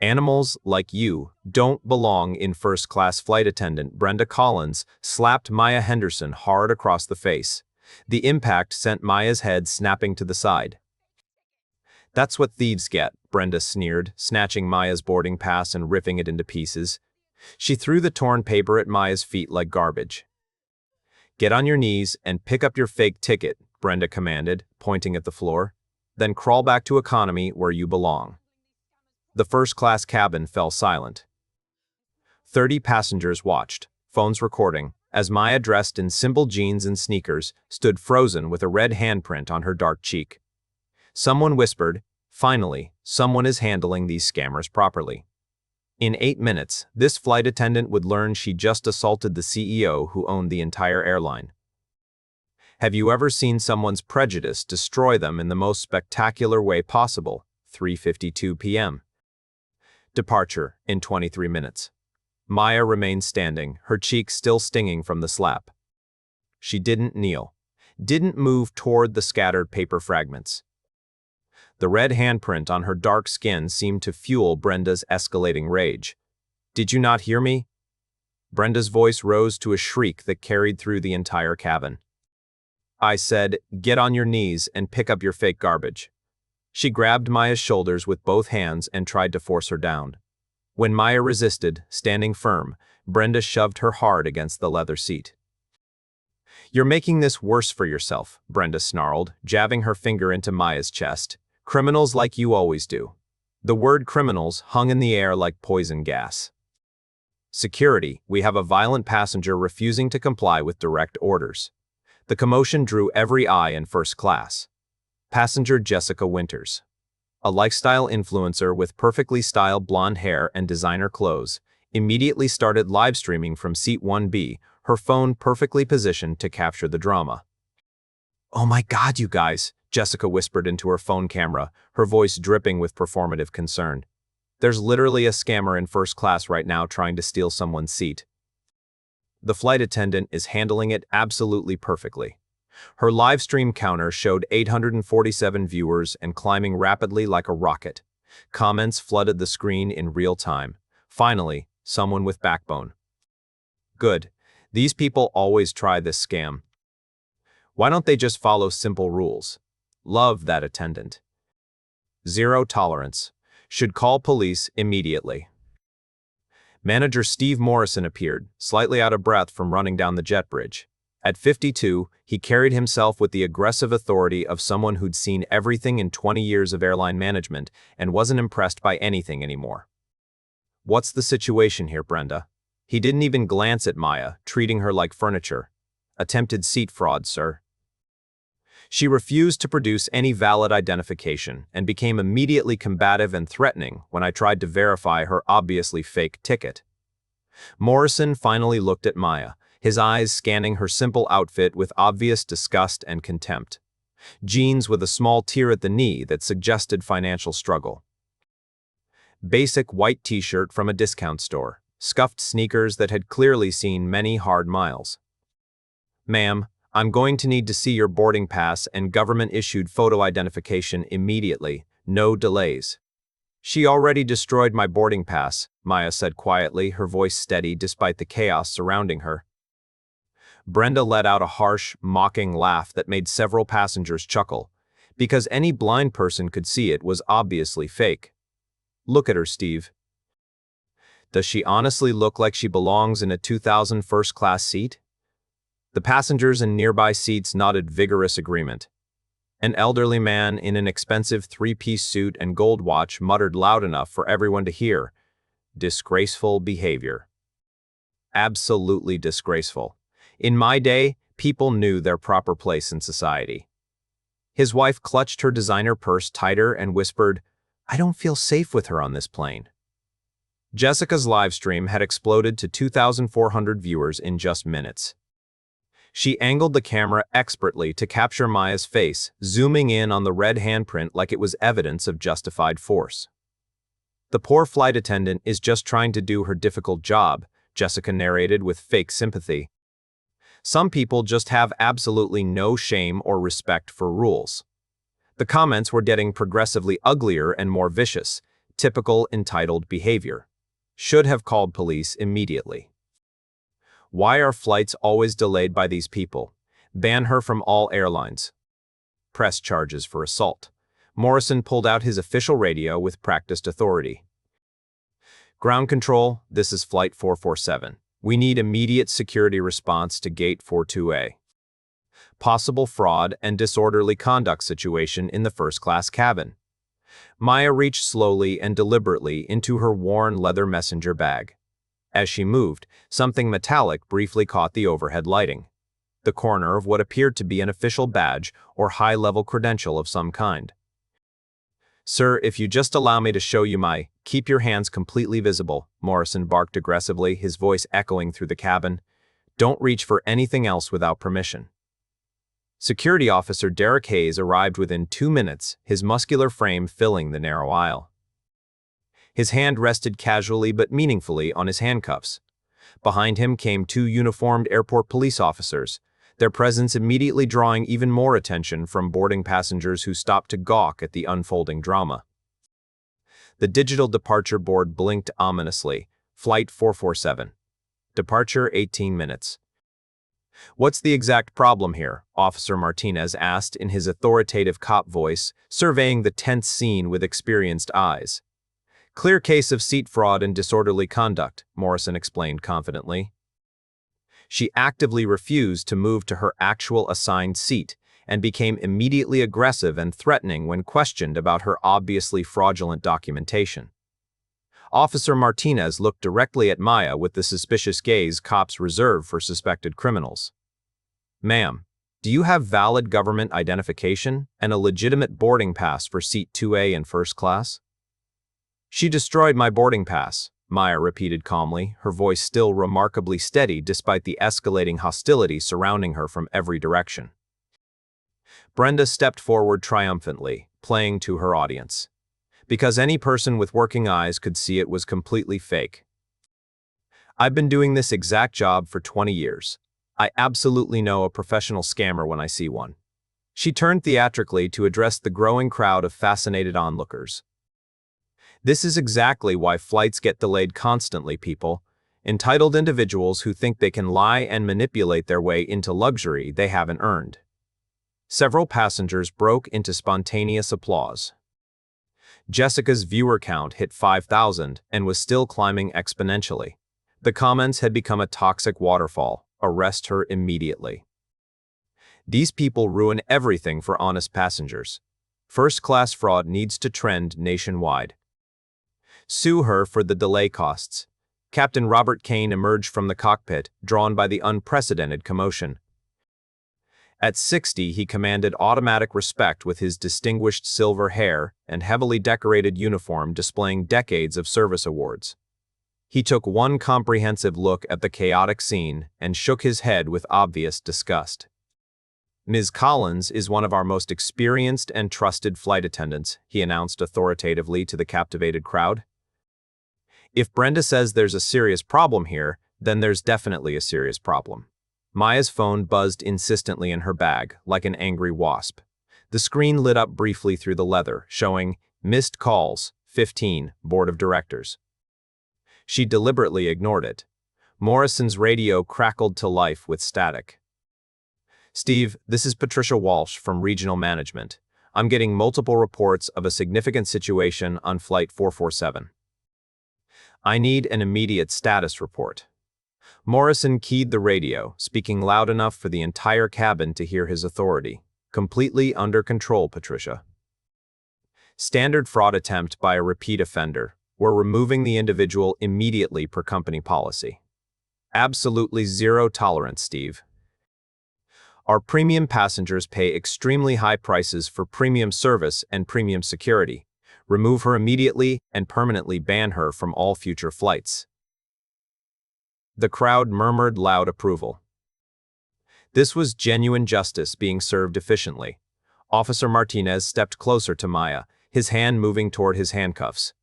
Animals like you don't belong in first-class. Flight attendant Brenda Collins slapped Maya Henderson hard across the face. The impact sent Maya's head snapping to the side. That's what thieves get, Brenda sneered, snatching Maya's boarding pass and ripping it into pieces. She threw the torn paper at Maya's feet like garbage. Get on your knees and pick up your fake ticket, Brenda commanded, pointing at the floor. Then crawl back to economy where you belong. The first-class cabin fell silent. 30 passengers watched, phones recording, as Maya, dressed in simple jeans and sneakers, stood frozen with a red handprint on her dark cheek. Someone whispered, "Finally, someone is handling these scammers properly." In 8 minutes, this flight attendant would learn she just assaulted the CEO who owned the entire airline. Have you ever seen someone's prejudice destroy them in the most spectacular way possible? 3:52 p.m. Departure in 23 minutes. Maya remained standing, her cheeks still stinging from the slap. She didn't kneel, didn't move toward the scattered paper fragments. The red handprint on her dark skin seemed to fuel Brenda's escalating rage. "Did you not hear me?" Brenda's voice rose to a shriek that carried through the entire cabin. "I said, get on your knees and pick up your fake garbage." She grabbed Maya's shoulders with both hands and tried to force her down. When Maya resisted, standing firm, Brenda shoved her hard against the leather seat. "You're making this worse for yourself," Brenda snarled, jabbing her finger into Maya's chest. "Criminals like you always do." The word criminals hung in the air like poison gas. "Security, we have a violent passenger refusing to comply with direct orders." The commotion drew every eye in first class. Passenger Jessica Winters, a lifestyle influencer with perfectly styled blonde hair and designer clothes, immediately started live streaming from seat 1B, her phone perfectly positioned to capture the drama. "Oh my God, you guys," Jessica whispered into her phone camera, her voice dripping with performative concern. "There's literally a scammer in first class right now trying to steal someone's seat. The flight attendant is handling it absolutely perfectly." Her live stream counter showed 847 viewers and climbing rapidly like a rocket. Comments flooded the screen in real time. Finally, someone with backbone. "Good. These people always try this scam. Why don't they just follow simple rules?" Love that attendant. Zero tolerance. Should call police immediately. Manager Steve Morrison appeared, slightly out of breath from running down the jet bridge. At 52, he carried himself with the aggressive authority of someone who'd seen everything in 20 years of airline management and wasn't impressed by anything anymore. "What's the situation here, Brenda?" He didn't even glance at Maya, treating her like furniture. "Attempted seat fraud, sir." She refused to produce any valid identification and became immediately combative and threatening when I tried to verify her obviously fake ticket. Morrison finally looked at Maya, his eyes scanning her simple outfit with obvious disgust and contempt. Jeans with a small tear at the knee that suggested financial struggle. Basic white t-shirt from a discount store. Scuffed sneakers that had clearly seen many hard miles. "Ma'am, I'm going to need to see your boarding pass and government-issued photo identification immediately. No delays." "She already destroyed my boarding pass," Maya said quietly, her voice steady despite the chaos surrounding her. Brenda let out a harsh, mocking laugh that made several passengers chuckle, because any blind person could see it was obviously fake. "Look at her, Steve. Does she honestly look like she belongs in a 2000 first-class seat?" The passengers in nearby seats nodded vigorous agreement. An elderly man in an expensive three-piece suit and gold watch muttered loud enough for everyone to hear, "Disgraceful behavior." Absolutely disgraceful. In my day, people knew their proper place in society. His wife clutched her designer purse tighter and whispered, "I don't feel safe with her on this plane." Jessica's live stream had exploded to 2,400 viewers in just minutes. She angled the camera expertly to capture Maya's face, zooming in on the red handprint like it was evidence of justified force. "The poor flight attendant is just trying to do her difficult job," Jessica narrated with fake sympathy. "Some people just have absolutely no shame or respect for rules." The comments were getting progressively uglier and more vicious. Typical entitled behavior. Should have called police immediately. Why are flights always delayed by these people? Ban her from all airlines. Press charges for assault. Morrison pulled out his official radio with practiced authority. Ground control, this is Flight 447. We need immediate security response to Gate 42A. Possible fraud and disorderly conduct situation in the first-class cabin. Maya reached slowly and deliberately into her worn leather messenger bag. As she moved, something metallic briefly caught the overhead lighting. The corner of what appeared to be an official badge or high-level credential of some kind. "Sir, if you just allow me to show you my, keep your hands completely visible," Morrison barked aggressively, his voice echoing through the cabin. "Don't reach for anything else without permission." Security Officer Derek Hayes arrived within 2 minutes, his muscular frame filling the narrow aisle. His hand rested casually but meaningfully on his handcuffs. Behind him came 2 uniformed airport police officers, their presence immediately drawing even more attention from boarding passengers who stopped to gawk at the unfolding drama. The digital departure board blinked ominously. Flight 447. Departure 18 minutes. "What's the exact problem here?" Officer Martinez asked in his authoritative cop voice, surveying the tense scene with experienced eyes. "Clear case of seat fraud and disorderly conduct," Morrison explained confidently. She actively refused to move to her actual assigned seat and became immediately aggressive and threatening when questioned about her obviously fraudulent documentation. Officer Martinez looked directly at Maya with the suspicious gaze cops reserve for suspected criminals. "Ma'am, do you have valid government identification and a legitimate boarding pass for seat 2A in first class?" "She destroyed my boarding pass," Maya repeated calmly, her voice still remarkably steady despite the escalating hostility surrounding her from every direction. Brenda stepped forward triumphantly, playing to her audience. Because any person with working eyes could see it was completely fake. "I've been doing this exact job for 20 years. I absolutely know a professional scammer when I see one." She turned theatrically to address the growing crowd of fascinated onlookers. "This is exactly why flights get delayed constantly, people. Entitled individuals who think they can lie and manipulate their way into luxury they haven't earned." Several passengers broke into spontaneous applause. Jessica's viewer count hit 5,000 and was still climbing exponentially. The comments had become a toxic waterfall. Arrest her immediately. These people ruin everything for honest passengers. First-class fraud needs to trend nationwide. Sue her for the delay costs. Captain Robert Kane emerged from the cockpit, drawn by the unprecedented commotion. At 60, he commanded automatic respect with his distinguished silver hair and heavily decorated uniform displaying decades of service awards. He took one comprehensive look at the chaotic scene and shook his head with obvious disgust. "Ms. Collins is one of our most experienced and trusted flight attendants," he announced authoritatively to the captivated crowd. "If Brenda says there's a serious problem here, then there's definitely a serious problem." Maya's phone buzzed insistently in her bag, like an angry wasp. The screen lit up briefly through the leather, showing "Missed calls, 15, Board of Directors." She deliberately ignored it. Morrison's radio crackled to life with static. "Steve, this is Patricia Walsh from Regional Management. I'm getting multiple reports of a significant situation on Flight 447. I need an immediate status report." Morrison keyed the radio, speaking loud enough for the entire cabin to hear his authority. "Completely under control, Patricia." Standard fraud attempt by a repeat offender. We're removing the individual immediately per company policy. Absolutely zero tolerance, Steve. Our premium passengers pay extremely high prices for premium service and premium security. Remove her immediately and permanently ban her from all future flights. The crowd murmured loud approval. This was genuine justice being served efficiently. Officer Martinez stepped closer to Maya, his hand moving toward his handcuffs.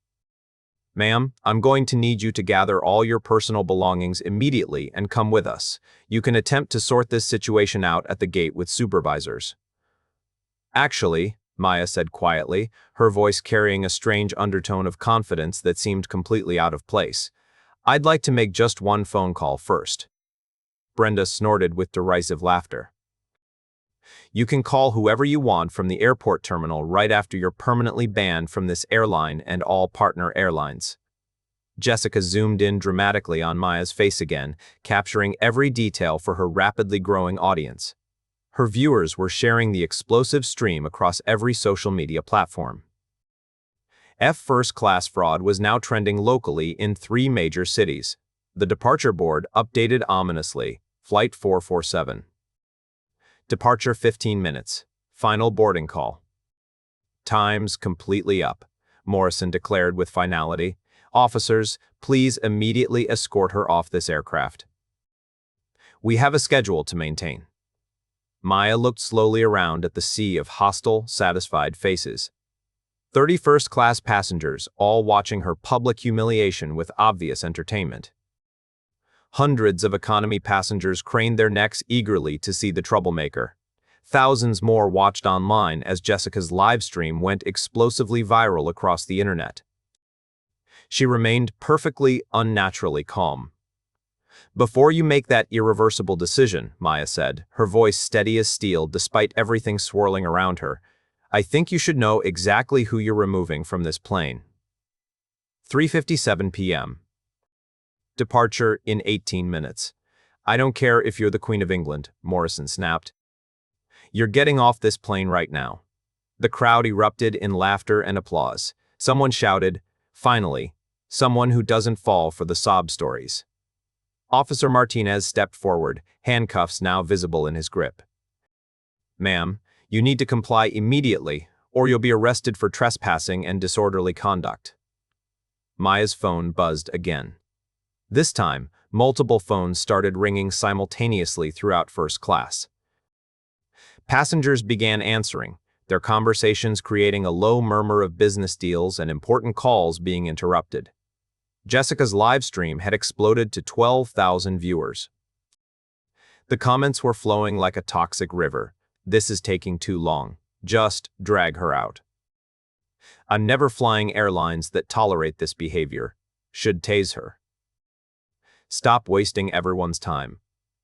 "Ma'am, I'm going to need you to gather all your personal belongings immediately and come with us. You can attempt to sort this situation out at the gate with supervisors." "Actually," Maya said quietly, her voice carrying a strange undertone of confidence that seemed completely out of place. "I'd like to make just one phone call first." Brenda snorted with derisive laughter. "You can call whoever you want from the airport terminal right after you're permanently banned from this airline and all partner airlines." Jessica zoomed in dramatically on Maya's face again, capturing every detail for her rapidly growing audience. Her viewers were sharing the explosive stream across every social media platform. First-class fraud was now trending locally in 3 major cities. The departure board updated ominously, Flight 447. Departure 15 minutes. Final boarding call. "Time's completely up," Morrison declared with finality. "Officers, please immediately escort her off this aircraft. We have a schedule to maintain." Maya looked slowly around at the sea of hostile, satisfied faces. 31st-class passengers, all watching her public humiliation with obvious entertainment. Hundreds of economy passengers craned their necks eagerly to see the troublemaker. Thousands more watched online as Jessica's live stream went explosively viral across the internet. She remained perfectly, unnaturally calm. "Before you make that irreversible decision," Maya said, her voice steady as steel despite everything swirling around her, "I think you should know exactly who you're removing from this plane." 3:57 p.m. Departure in 18 minutes. "I don't care if you're the Queen of England," Morrison snapped. "You're getting off this plane right now." The crowd erupted in laughter and applause. Someone shouted, "Finally, someone who doesn't fall for the sob stories." Officer Martinez stepped forward, handcuffs now visible in his grip. "Ma'am, you need to comply immediately, or you'll be arrested for trespassing and disorderly conduct." Maya's phone buzzed again. This time, multiple phones started ringing simultaneously throughout first class. Passengers began answering, their conversations creating a low murmur of business deals and important calls being interrupted. Jessica's live stream had exploded to 12,000 viewers. The comments were flowing like a toxic river. "This is taking too long. Just drag her out." "I'm never flying airlines that tolerate this behavior. Should tase her." "Stop wasting everyone's time.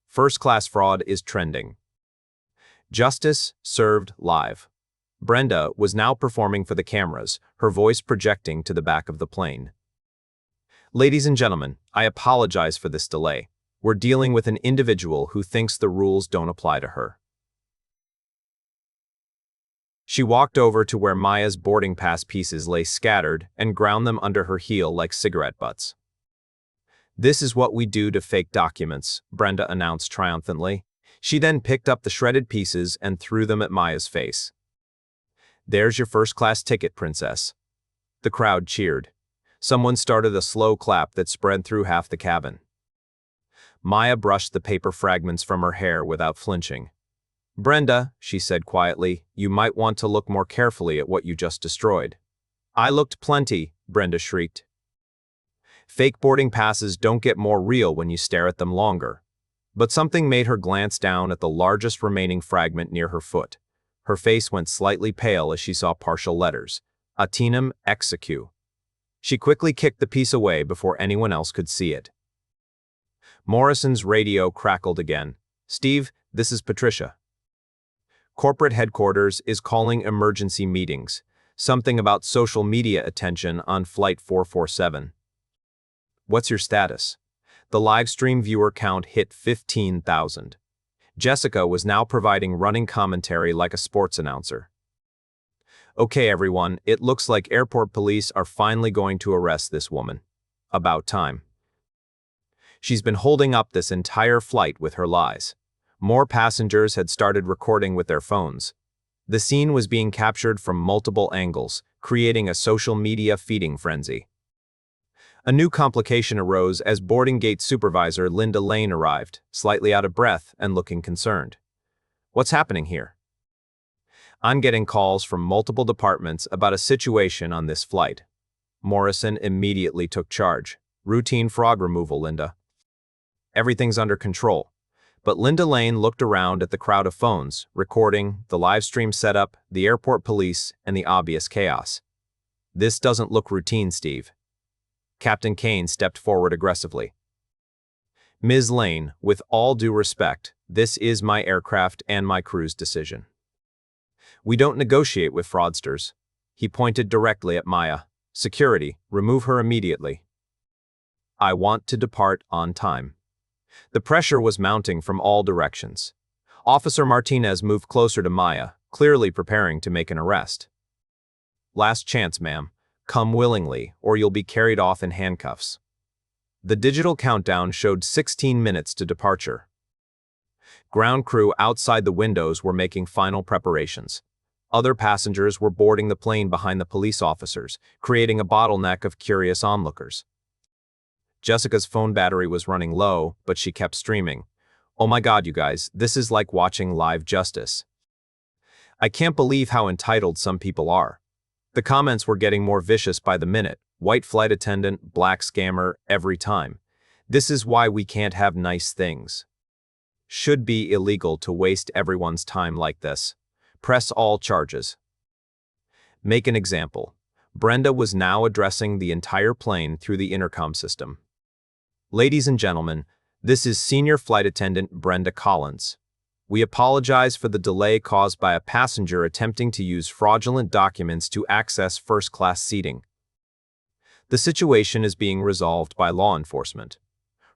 First-class fraud is trending." Justice served live. Brenda was now performing for the cameras, her voice projecting to the back of the plane. "Ladies and gentlemen, I apologize for this delay. We're dealing with an individual who thinks the rules don't apply to her." She walked over to where Maya's boarding pass pieces lay scattered and ground them under her heel like cigarette butts. "This is what we do to fake documents," Brenda announced triumphantly. She then picked up the shredded pieces and threw them at Maya's face. "There's your first-class ticket, princess." The crowd cheered. Someone started a slow clap that spread through half the cabin. Maya brushed the paper fragments from her hair without flinching. "Brenda," she said quietly, "you might want to look more carefully at what you just destroyed." "I looked plenty," Brenda shrieked. "Fake boarding passes don't get more real when you stare at them longer." But something made her glance down at the largest remaining fragment near her foot. Her face went slightly pale as she saw partial letters. "Attendant execu." She quickly kicked the piece away before anyone else could see it. Morrison's radio crackled again. "Steve, this is Patricia. Corporate headquarters is calling emergency meetings. Something about social media attention on Flight 447. What's your status?" The live stream viewer count hit 15,000. Jessica was now providing running commentary like a sports announcer. "Okay, everyone, it looks like airport police are finally going to arrest this woman. About time. She's been holding up this entire flight with her lies." More passengers had started recording with their phones. The scene was being captured from multiple angles, creating a social media feeding frenzy. A new complication arose as boarding gate supervisor Linda Lane arrived, slightly out of breath and looking concerned. "What's happening here?" "I'm getting calls from multiple departments about a situation on this flight." Morrison immediately took charge. "Routine frog removal, Linda." "Everything's under control. But Linda Lane looked around at the crowd of phones, recording, the live stream setup, the airport police, and the obvious chaos. This doesn't look routine, Steve. Captain Kane stepped forward aggressively. Ms. Lane, with all due respect, this is my aircraft and my crew's decision. We don't negotiate with fraudsters. He pointed directly at Maya. Security, remove her immediately. I want to depart on time. The pressure was mounting from all directions. Officer Martinez moved closer to Maya, clearly preparing to make an arrest. Last chance, ma'am. Come willingly, or you'll be carried off in handcuffs. The digital countdown showed 16 minutes to departure. Ground crew outside the windows were making final preparations. Other passengers were boarding the plane behind the police officers, creating a bottleneck of curious onlookers. Jessica's phone battery was running low, but she kept streaming. Oh my God, you guys, this is like watching live justice. I can't believe how entitled some people are. The comments were getting more vicious by the minute. White flight attendant, black scammer, every time. This is why we can't have nice things. Should be illegal to waste everyone's time like this. Press all charges. Make an example. Brenda was now addressing the entire plane through the intercom system. Ladies and gentlemen, this is Senior Flight Attendant Brenda Collins. We apologize for the delay caused by a passenger attempting to use fraudulent documents to access first-class seating. The situation is being resolved by law enforcement.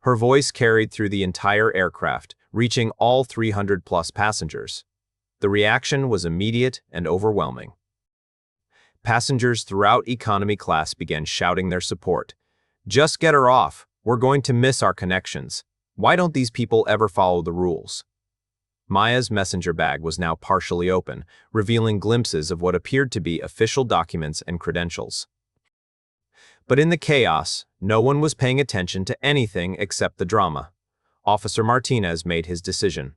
Her voice carried through the entire aircraft, reaching all 300-plus passengers. The reaction was immediate and overwhelming. Passengers throughout economy class began shouting their support. Just get her off. We're going to miss our connections. Why don't these people ever follow the rules? Maya's messenger bag was now partially open, revealing glimpses of what appeared to be official documents and credentials. But in the chaos, no one was paying attention to anything except the drama. Officer Martinez made his decision.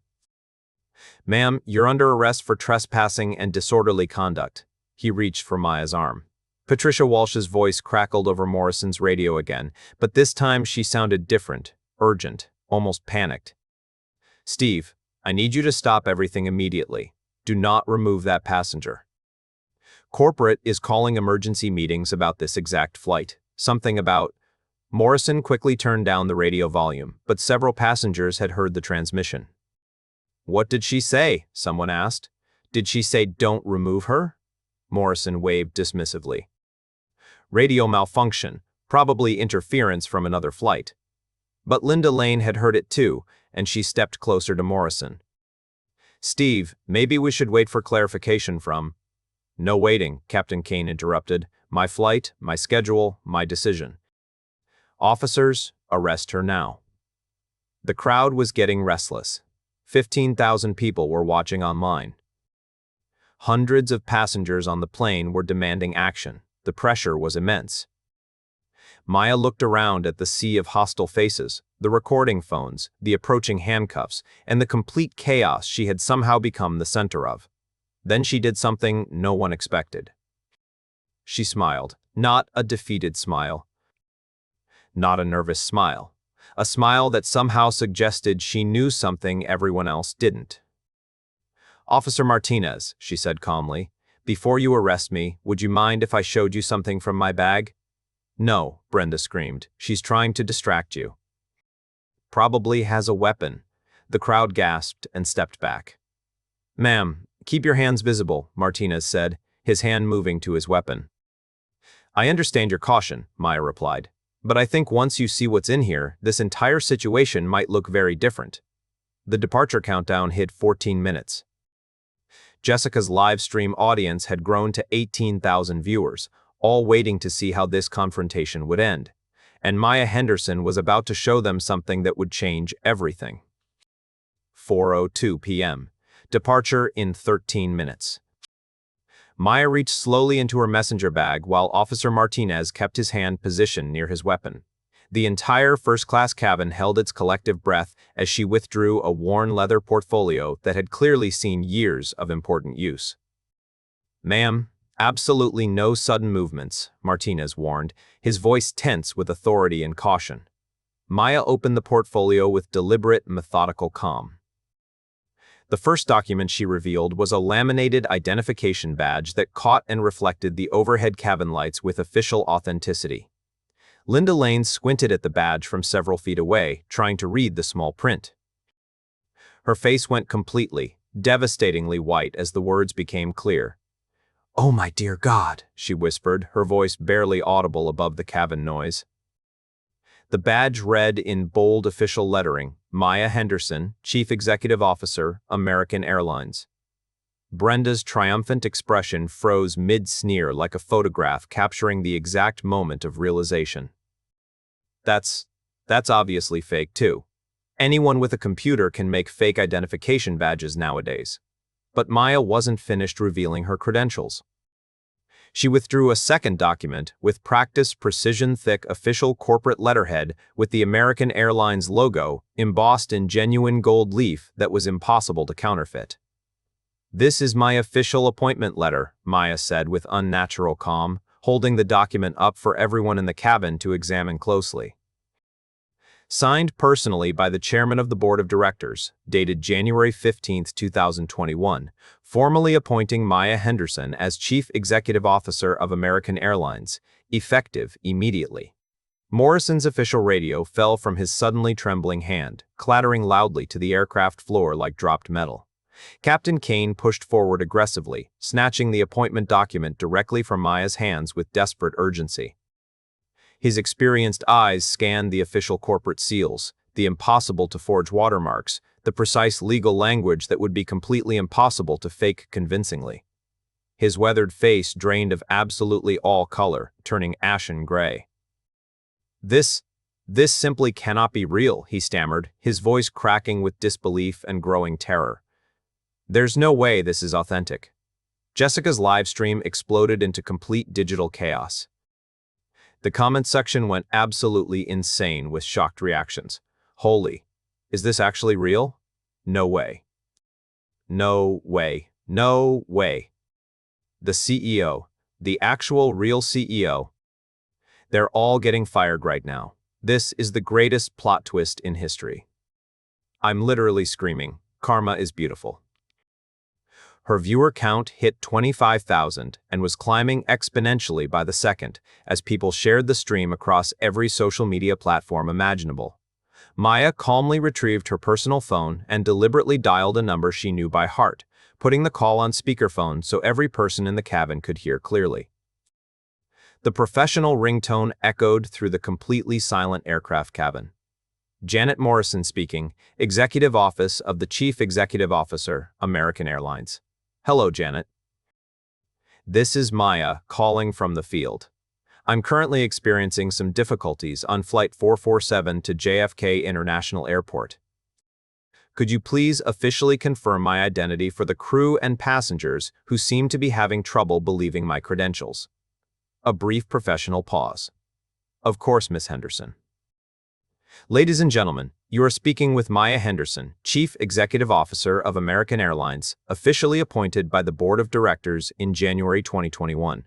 Ma'am, you're under arrest for trespassing and disorderly conduct. He reached for Maya's arm. Patricia Walsh's voice crackled over Morrison's radio again, but this time she sounded different, urgent, almost panicked. Steve, I need you to stop everything immediately. Do not remove that passenger. Corporate is calling emergency meetings about this exact flight. Something about... Morrison quickly turned down the radio volume, but several passengers had heard the transmission. What did she say? Someone asked. Did she say don't remove her? Morrison waved dismissively. Radio malfunction, probably interference from another flight. But Linda Lane had heard it too, and she stepped closer to Morrison. Steve, maybe we should wait for clarification from... No waiting, Captain Kane interrupted. My flight, my schedule, my decision. Officers, arrest her now. The crowd was getting restless. 15,000 people were watching online. Hundreds of passengers on the plane were demanding action. The pressure was immense. Maya looked around at the sea of hostile faces, the recording phones, the approaching handcuffs, and the complete chaos she had somehow become the center of. Then she did something no one expected. She smiled, not a defeated smile, not a nervous smile, a smile that somehow suggested she knew something everyone else didn't. Officer Martinez, she said calmly, before you arrest me, would you mind if I showed you something from my bag? No, Brenda screamed. She's trying to distract you. Probably has a weapon. The crowd gasped and stepped back. Ma'am, keep your hands visible, Martinez said, his hand moving to his weapon. I understand your caution, Maya replied, but I think once you see what's in here, this entire situation might look very different. The departure countdown hit 14 minutes. Jessica's live stream audience had grown to 18,000 viewers, all waiting to see how this confrontation would end. And Maya Henderson was about to show them something that would change everything. 4:02 p.m. Departure in 13 minutes. Maya reached slowly into her messenger bag while Officer Martinez kept his hand positioned near his weapon. The entire first-class cabin held its collective breath as she withdrew a worn leather portfolio that had clearly seen years of important use. Ma'am, absolutely no sudden movements, Martinez warned, his voice tense with authority and caution. Maya opened the portfolio with deliberate, methodical calm. The first document she revealed was a laminated identification badge that caught and reflected the overhead cabin lights with official authenticity. Linda Lane squinted at the badge from several feet away, trying to read the small print. Her face went completely, devastatingly white as the words became clear. "Oh my dear God," she whispered, her voice barely audible above the cabin noise. The badge read in bold official lettering, Maya Henderson, Chief Executive Officer, American Airlines. Brenda's triumphant expression froze mid-sneer like a photograph capturing the exact moment of realization. That's obviously fake too. Anyone with a computer can make fake identification badges nowadays. But Maya wasn't finished revealing her credentials. She withdrew a second document with practiced precision-thick official corporate letterhead with the American Airlines logo embossed in genuine gold leaf that was impossible to counterfeit. "This is my official appointment letter," Maya said with unnatural calm, holding the document up for everyone in the cabin to examine closely. Signed personally by the chairman of the board of directors, dated January 15, 2021, formally appointing Maya Henderson as Chief Executive Officer of American Airlines, effective immediately. Morrison's official radio fell from his suddenly trembling hand, clattering loudly to the aircraft floor like dropped metal. Captain Kane pushed forward aggressively, snatching the appointment document directly from Maya's hands with desperate urgency. His experienced eyes scanned the official corporate seals, the impossible-to-forge watermarks, the precise legal language that would be completely impossible to fake convincingly. His weathered face drained of absolutely all color, turning ashen gray. This simply cannot be real," he stammered, his voice cracking with disbelief and growing terror. "There's no way this is authentic." Jessica's live stream exploded into complete digital chaos. The comment section went absolutely insane with shocked reactions. "Holy, is this actually real? No way. No way. No way. The CEO, the actual real CEO. They're all getting fired right now. This is the greatest plot twist in history." I'm literally screaming. Karma is beautiful. Her viewer count hit 25,000 and was climbing exponentially by the second as people shared the stream across every social media platform imaginable. Maya calmly retrieved her personal phone and deliberately dialed a number she knew by heart, putting the call on speakerphone so every person in the cabin could hear clearly. The professional ringtone echoed through the completely silent aircraft cabin. Janet Morrison speaking, Executive Office of the Chief Executive Officer, American Airlines. "Hello, Janet. This is Maya calling from the field. I'm currently experiencing some difficulties on Flight 447 to JFK International Airport. Could you please officially confirm my identity for the crew and passengers who seem to be having trouble believing my credentials?" A brief professional pause. "Of course, Miss Henderson." "Ladies and gentlemen, you are speaking with Maya Henderson, Chief Executive Officer of American Airlines, officially appointed by the Board of Directors in January 2021.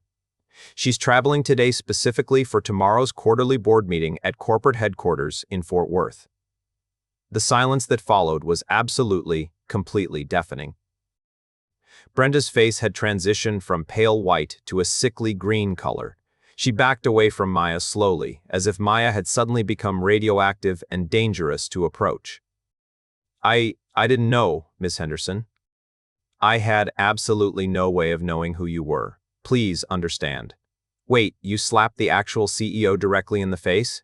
She's traveling today specifically for tomorrow's quarterly board meeting at corporate headquarters in Fort Worth." The silence that followed was absolutely, completely deafening. Brenda's face had transitioned from pale white to a sickly green color. She backed away from Maya slowly, as if Maya had suddenly become radioactive and dangerous to approach. I didn't know, Miss Henderson. I had absolutely no way of knowing who you were. Please understand." "Wait, you slapped the actual CEO directly in the face?"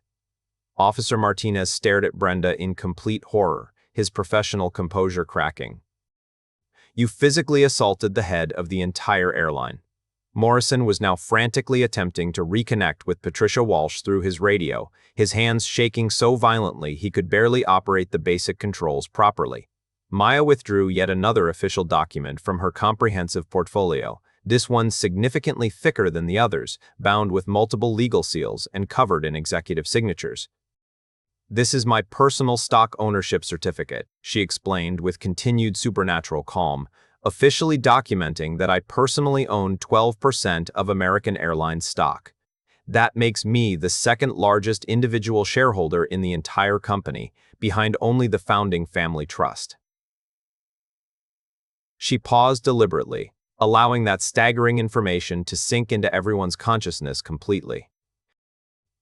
Officer Martinez stared at Brenda in complete horror, his professional composure cracking. "You physically assaulted the head of the entire airline." Morrison was now frantically attempting to reconnect with Patricia Walsh through his radio, his hands shaking so violently he could barely operate the basic controls properly. Maya withdrew yet another official document from her comprehensive portfolio, this one significantly thicker than the others, bound with multiple legal seals and covered in executive signatures. "This is my personal stock ownership certificate," she explained with continued supernatural calm, officially documenting that I personally own 12% of American Airlines stock. That makes me the second largest individual shareholder in the entire company, behind only the founding family trust. She paused deliberately, allowing that staggering information to sink into everyone's consciousness completely.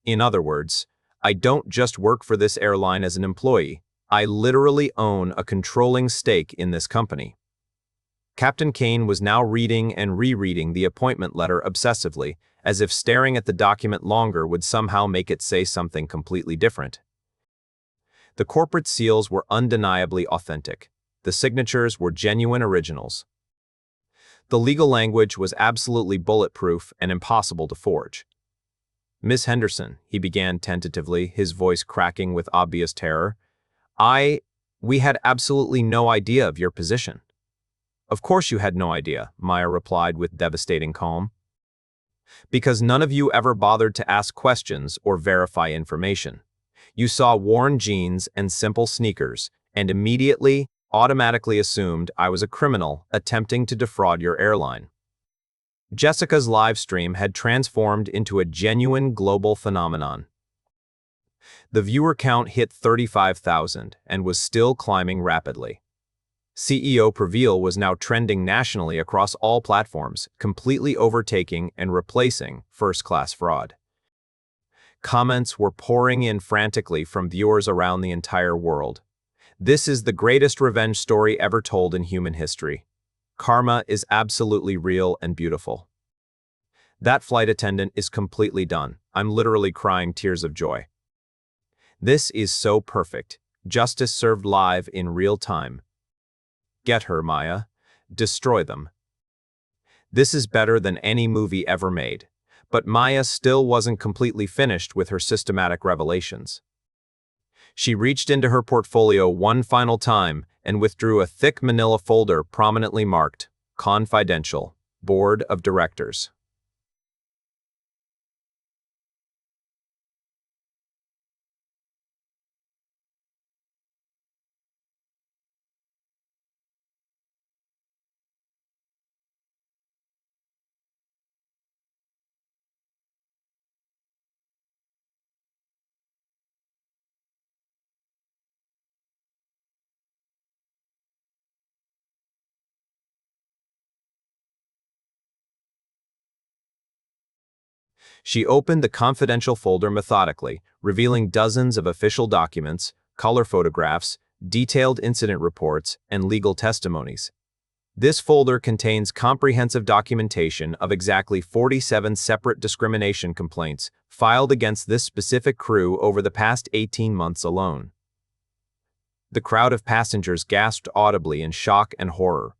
In other words, I don't just work for this airline as an employee, I literally own a controlling stake in this company. Captain Kane was now reading and rereading the appointment letter obsessively, as if staring at the document longer would somehow make it say something completely different. The corporate seals were undeniably authentic. The signatures were genuine originals. The legal language was absolutely bulletproof and impossible to forge. "Miss Henderson," he began tentatively, his voice cracking with obvious terror, we had absolutely no idea of your position." "Of course you had no idea," Maya replied with devastating calm. "Because none of you ever bothered to ask questions or verify information. You saw worn jeans and simple sneakers, and immediately, automatically assumed I was a criminal attempting to defraud your airline." Jessica's live stream had transformed into a genuine global phenomenon. The viewer count hit 35,000 and was still climbing rapidly. CEO Prevail was now trending nationally across all platforms, completely overtaking and replacing first-class fraud. Comments were pouring in frantically from viewers around the entire world. "This is the greatest revenge story ever told in human history. Karma is absolutely real and beautiful. That flight attendant is completely done. I'm literally crying tears of joy. This is so perfect. Justice served live in real time. Get her, Maya. Destroy them." This is better than any movie ever made. But Maya still wasn't completely finished with her systematic revelations. She reached into her portfolio one final time and withdrew a thick manila folder prominently marked, "Confidential, Board of Directors." She opened the confidential folder methodically, revealing dozens of official documents, color photographs, detailed incident reports, and legal testimonies. This folder contains comprehensive documentation of exactly 47 separate discrimination complaints filed against this specific crew over the past 18 months alone. The crowd of passengers gasped audibly in shock and horror.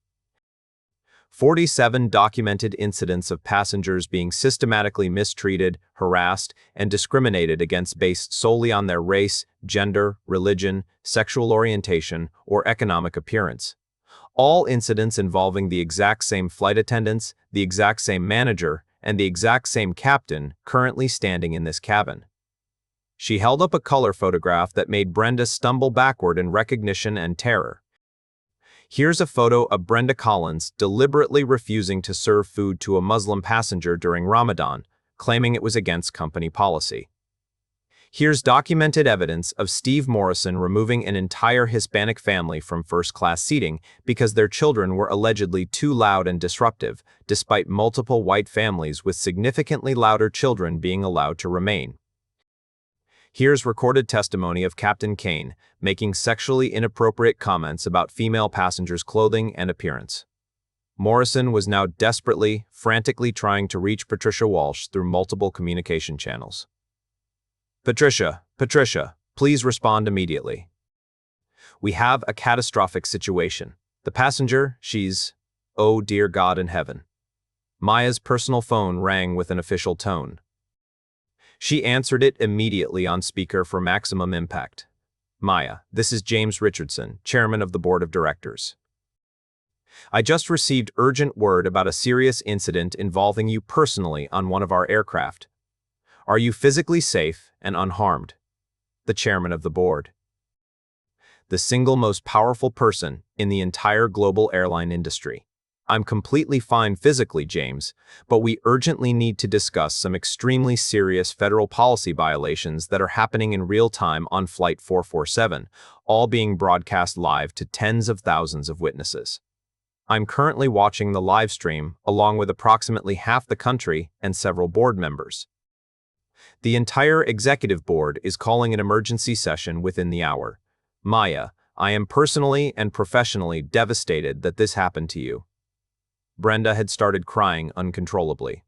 47 documented incidents of passengers being systematically mistreated, harassed, and discriminated against based solely on their race, gender, religion, sexual orientation, or economic appearance. All incidents involving the exact same flight attendants, the exact same manager, and the exact same captain currently standing in this cabin. She held up a color photograph that made Brenda stumble backward in recognition and terror. Here's a photo of Brenda Collins deliberately refusing to serve food to a Muslim passenger during Ramadan, claiming it was against company policy. Here's documented evidence of Steve Morrison removing an entire Hispanic family from first-class seating because their children were allegedly too loud and disruptive, despite multiple white families with significantly louder children being allowed to remain. Here's recorded testimony of Captain Kane making sexually inappropriate comments about female passengers' clothing and appearance. Morrison was now desperately, frantically trying to reach Patricia Walsh through multiple communication channels. Patricia, please respond immediately. We have a catastrophic situation. The passenger, she's, oh dear God in heaven." Maya's personal phone rang with an official tone. She answered it immediately on speaker for maximum impact. "Maya, this is James Richardson, chairman of the board of directors. I just received urgent word about a serious incident involving you personally on one of our aircraft. Are you physically safe and unharmed?" The chairman of the board. The single most powerful person in the entire global airline industry. "I'm completely fine physically, James, but we urgently need to discuss some extremely serious federal policy violations that are happening in real time on Flight 447, all being broadcast live to tens of thousands of witnesses. I'm currently watching the live stream, along with approximately half the country and several board members. The entire executive board is calling an emergency session within the hour. Maya, I am personally and professionally devastated that this happened to you. Brenda had started crying uncontrollably.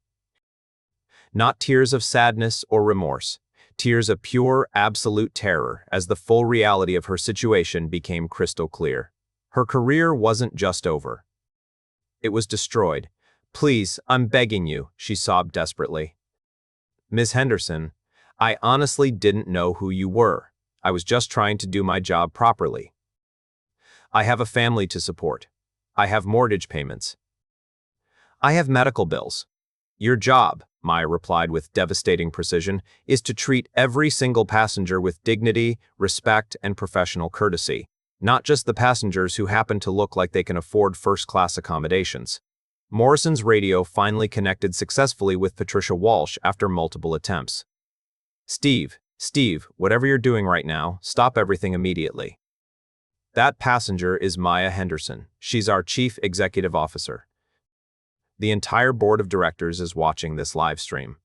Not tears of sadness or remorse, tears of pure, absolute terror as the full reality of her situation became crystal clear. Her career wasn't just over. It was destroyed. Please, I'm begging you, she sobbed desperately. Ms. Henderson, I honestly didn't know who you were. I was just trying to do my job properly. I have a family to support. I have mortgage payments. I have medical bills. Your job, Maya replied with devastating precision, is to treat every single passenger with dignity, respect, and professional courtesy, not just the passengers who happen to look like they can afford first-class accommodations. Morrison's radio finally connected successfully with Patricia Walsh after multiple attempts. Steve, whatever you're doing right now, stop everything immediately. That passenger is Maya Henderson. She's our Chief Executive Officer. The entire board of directors is watching this live stream.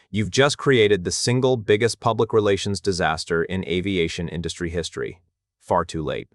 You've just created the single biggest public relations disaster in aviation industry history. Far too late.